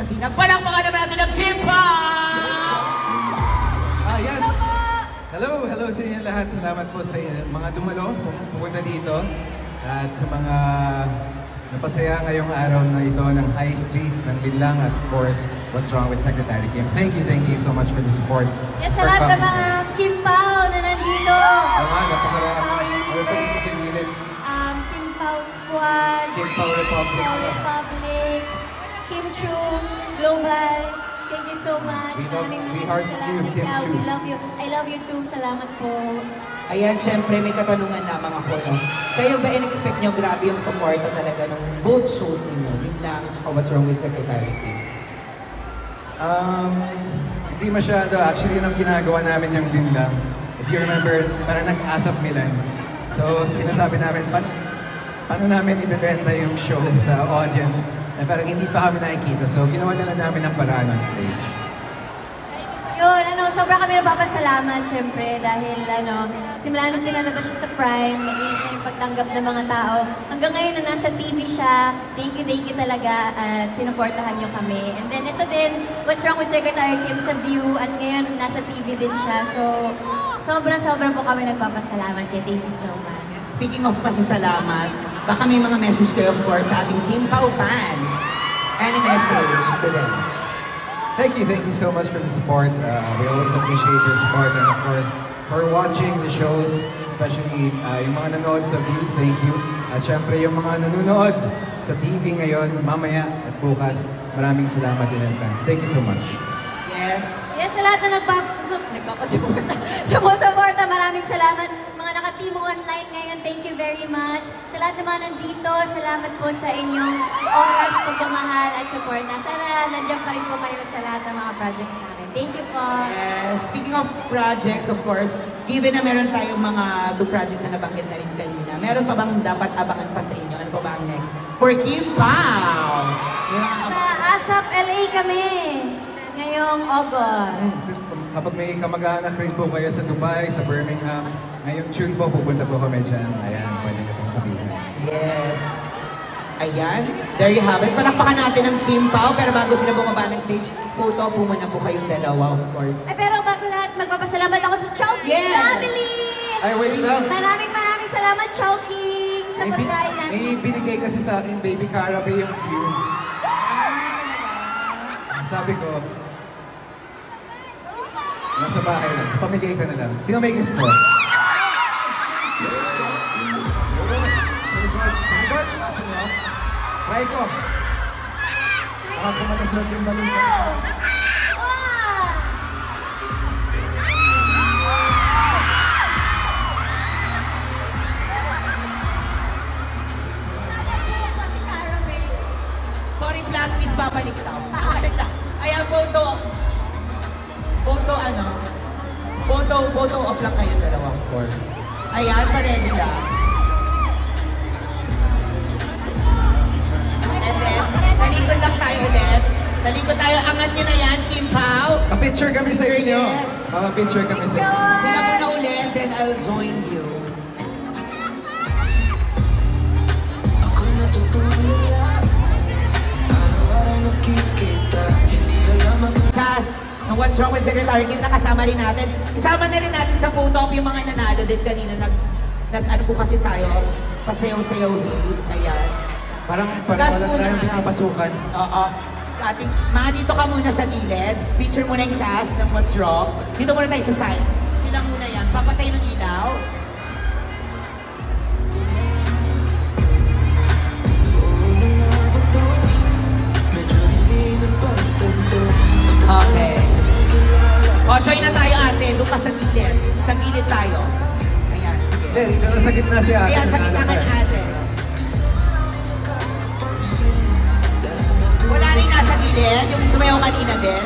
sinag. Palakpakan naman natin ang Kim Pao! Yes. Hello sa inyo lahat. Salamat po sa mga dumalo, pupunta dito. At sa mga napasaya ngayong araw na ito ng High Street, ng Linlang, at of course, What's Wrong with Secretary Kim. Thank you so much for the support. Yes, sa lahat ng mga Kim Pao na nandito. Oo nga, napakarami. Pao Ano pa dito sa gilid? Kim Pao Squad. Kim Pao Republic. Pao Republic. Kim Chu Global. Thank you so much. We heart you, Kim Chu. We love you. I love you too. Salamat po. Ayan, syempre may katanungan lamang ako, no? Kayo ba in-expect nyo grabe yung supporta talaga ng both shows ninyo? Linlang, tsaka What's Wrong with Secretary Kim? Hindi masyado. Actually, yun ang ginagawa namin yung Linlang. If you remember, parang nag-ASAP Milan. So, sinasabi namin, paano namin ibebenta yung show sa audience? Na parang hindi pa kami nakikita. So, ginawa na lang namin ang paraan on stage. Yun, sobrang kami napapasalamat, syempre, dahil, simula nung pinalabas siya sa Prime, mainit na yung pagtanggap ng mga tao. Hanggang ngayon na nasa TV siya, thank you talaga, at sinuportahan niyo kami. And then, ito din, What's Wrong with Secretary Kim sa View, at ngayon, nasa TV din siya. So, sobra po kami nagpapasalamat. Thank you so much. Speaking of pasasalamat, baka may mga message kayo, of course, sa ating Kim Pao fans. Any message to them? Thank you so much for the support. We always appreciate your support, and of course, for watching the shows, especially yung mga nanonood sa View, thank you. At syempre yung mga nanonood sa TV ngayon, mamaya at bukas, maraming salamat in advance. Thank you so much. Yes. Yes, sa lahat na nagpapasuporta. Sumusuporta, maraming salamat. Mga naka-team online ngayon, thank you very much. Sa lahat ng mga nandito, salamat po sa inyong oras, pagmamahal at support. Sana nandiyan pa rin po kayo sa lahat ng mga projects namin. Thank you po. Yes. Speaking of projects, of course, given na meron tayong mga two projects na nabanggit na rin kanina, meron pa bang dapat abangan pa sa inyo? Ano pa ba ang next? For Kim Pao! Yung mga Sa ASAP LA kami ngayong August. Kapag may kamag-anak rin po kayo sa Dubai, sa Birmingham, ngayong June po, pupunta po kami dyan. Ayan, pwede niyo pong sabihin. Yes. Ayan, there you have it. Palakpakan natin ang Kim Pao, pero bago sila bumaba ng stage, photo po muna po kayong dalawa, of course. Ay, pero bago lahat, magpapasalamat ako sa Chowking Yes! family! Ay, wait lang. Maraming salamat, Chowking, sa pagkain namin. May binigay kasi sa akin, Baby Carabe, yung cue. Sabi ko, nasa bahay lang. So, pamigay ka na lang. Sino may gusto? Sunod. Sunod. Try ko. Baka kumatasunod yung balon ko. Sorry, plot twist, babalik daw. Ayan, photo. Photo off lang kayo dalawa, of course. Ayan, pa-ready lang. And then, talikod lang tayo ulit. Talikod tayo, angat nyo na yan, Kim Pao. Pa-picture kami sa inyo. Yes. Pa-picture kami sa inyo. Sila muna ulit, then I'll join you. Ako'y natutulala, araw-araw nakikita, hindi alam ako. Cast ng What's Wrong with Secretary Kim, nakasama rin natin. Isama na rin natin sa photo op yung mga nanalo din kanina. Ano po kasi tayo, pasayaw-sayaw hit. Ayan. Parang Last wala muna, tayong pinapasukan. Oo. Mga dito ka muna sa gilid. Picture muna yung cast ng What's Wrong. Dito muna tayo sa side. Sila muna yan. Papatay ng ilaw. Medyo hindi napagtanto. Okay. O, join na tayo ate. Doon ka sa gilid. Tagilid tayo. Ayan, sige. Hindi, dito na sa gitna si ate. Ayan, sa gitna ka na ate. Wala rin nasa gilid. Yung sumayaw kanina din.